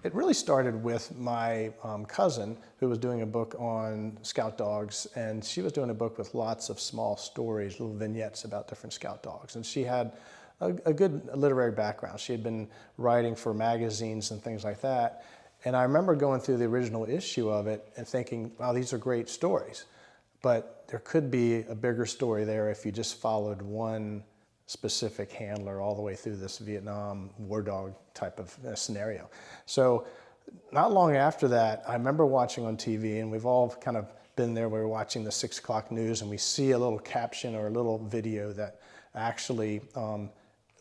It really started with my cousin, who was doing a book on scout dogs, and she was doing a book with lots of small stories, little vignettes about different scout dogs. And she had a good literary background. She had been writing for magazines and things like that. And I remember going through the original issue of it and thinking, wow, these are great stories. But there could be a bigger story there if you just followed one specific handler all the way through this Vietnam war dog type of scenario. So not long after that, I remember watching on TV, and we've all kind of been there, we were watching the 6 o'clock news, and we see a little caption or a little video that actually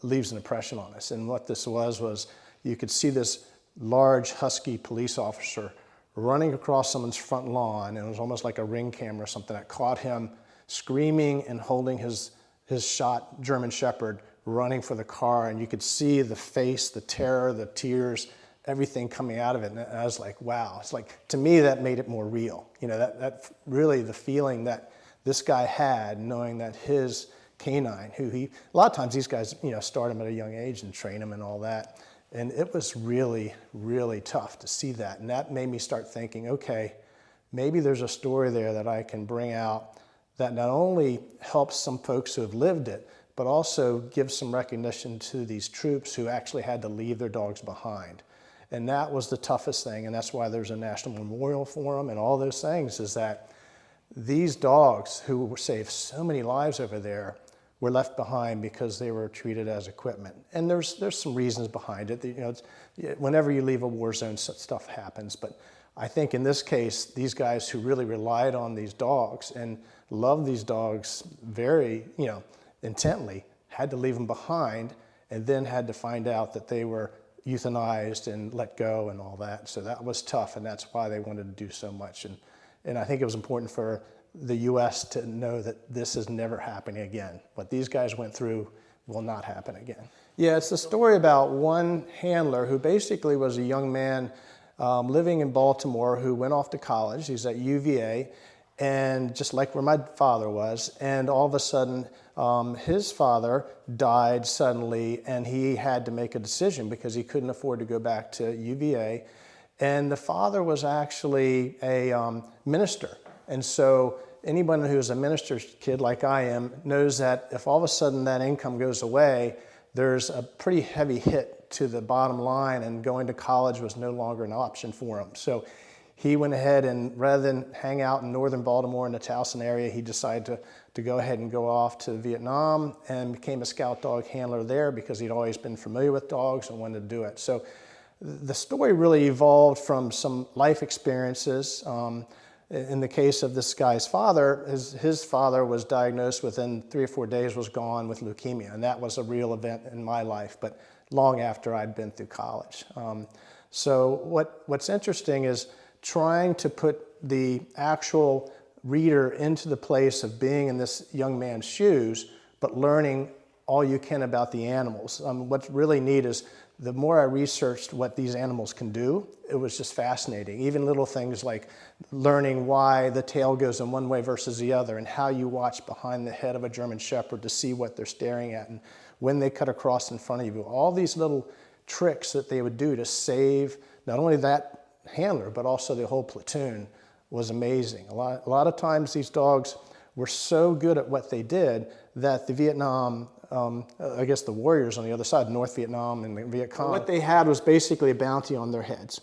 leaves an impression on us. And what this was you could see this large husky police officer running across someone's front lawn, and it was almost like a ring camera or something that caught him screaming and holding his shot German Shepherd running for the car, and you could see the face, the terror, the tears, everything coming out of it. And I was like, wow. It's like, to me, that made it more real. You know, that really the feeling that this guy had, knowing that his canine, a lot of times these guys, you know, start him at a young age and train him and all that. And it was really, really tough to see that. And that made me start thinking, okay, maybe there's a story there that I can bring out that not only helps some folks who have lived it, but also gives some recognition to these troops who actually had to leave their dogs behind. And that was the toughest thing, and that's why there's a national memorial for them and all those things, is that these dogs who saved so many lives over there were left behind because they were treated as equipment. And there's some reasons behind it. You know, whenever you leave a war zone, stuff happens. But I think in this case, these guys who really relied on these dogs and loved these dogs very, you know, intently, had to leave them behind, and then had to find out that they were euthanized and let go and all that. So that was tough, and that's why they wanted to do so much. And I think it was important for the U.S. to know that this is never happening again. What these guys went through will not happen again. Yeah, it's the story about one handler who basically was a young man living in Baltimore who went off to college. He's at UVA, and just like where my father was, and all of a sudden his father died suddenly, and he had to make a decision because he couldn't afford to go back to UVA. And the father was actually a minister. And so anyone who's a minister's kid like I am knows that if all of a sudden that income goes away, there's a pretty heavy hit to the bottom line, and going to college was no longer an option for him. So he went ahead, and rather than hang out in northern Baltimore in the Towson area, he decided to go ahead and go off to Vietnam and became a scout dog handler there because he'd always been familiar with dogs and wanted to do it. So the story really evolved from some life experiences. In the case of this guy's father, his father was diagnosed within 3 or 4 days, was gone with leukemia, and that was a real event in my life, but long after I'd been through college. So what's interesting is trying to put the actual reader into the place of being in this young man's shoes, but learning all you can about the animals. What's really neat is the more I researched what these animals can do, it was just fascinating. Even little things like learning why the tail goes in one way versus the other, and how you watch behind the head of a German Shepherd to see what they're staring at, and when they cut across in front of you. All these little tricks that they would do to save not only that handler, but also the whole platoon was amazing. A lot of times these dogs were so good at what they did that the Vietnam, I guess the warriors on the other side, North Vietnam and the Viet Cong, what they had was basically a bounty on their heads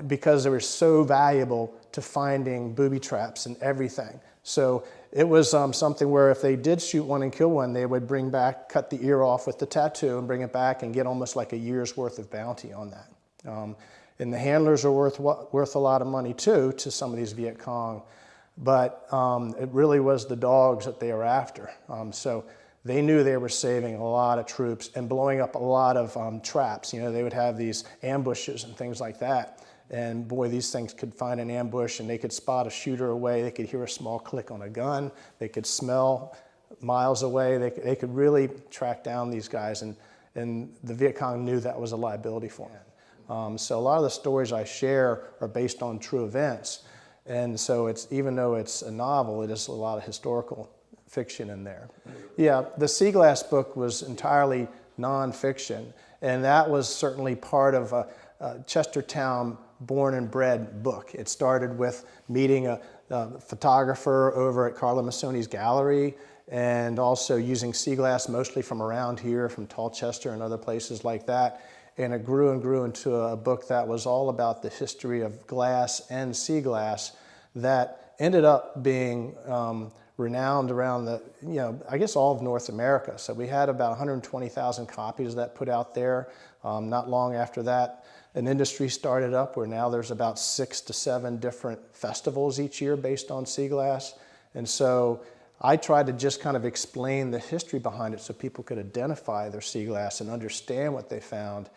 because they were so valuable to finding booby traps and everything. So it was something where if they did shoot one and kill one, they would bring back, cut the ear off with the tattoo and bring it back and get almost like a year's worth of bounty on that. And the handlers are worth a lot of money too to some of these Viet Cong. But it really was the dogs that they were after. So they knew they were saving a lot of troops and blowing up a lot of traps. You know, they would have these ambushes and things like that. And boy, these things could find an ambush, and they could spot a shooter away. They could hear a small click on a gun. They could smell miles away. They could really track down these guys. And the Viet Cong knew that was a liability for them. So a lot of the stories I share are based on true events. And so it's, even though it's a novel, it is a lot of historical fiction in there. Yeah, the Sea Glass book was entirely nonfiction. And that was certainly part of a Chestertown born and bred book. It started with meeting a photographer over at Carlo Massoni's gallery, and also using sea glass mostly from around here, from Tolchester and other places like that. And it grew and grew into a book that was all about the history of glass and sea glass that ended up being renowned around the, I guess all of North America. So we had about 120,000 copies of that put out there. Not long after that, an industry started up where now there's about 6 to 7 different festivals each year based on sea glass. And so I tried to just kind of explain the history behind it so people could identify their sea glass and understand what they found.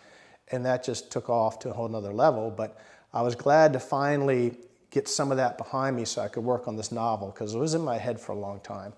And that just took off to a whole nother level. But I was glad to finally get some of that behind me so I could work on this novel, because it was in my head for a long time.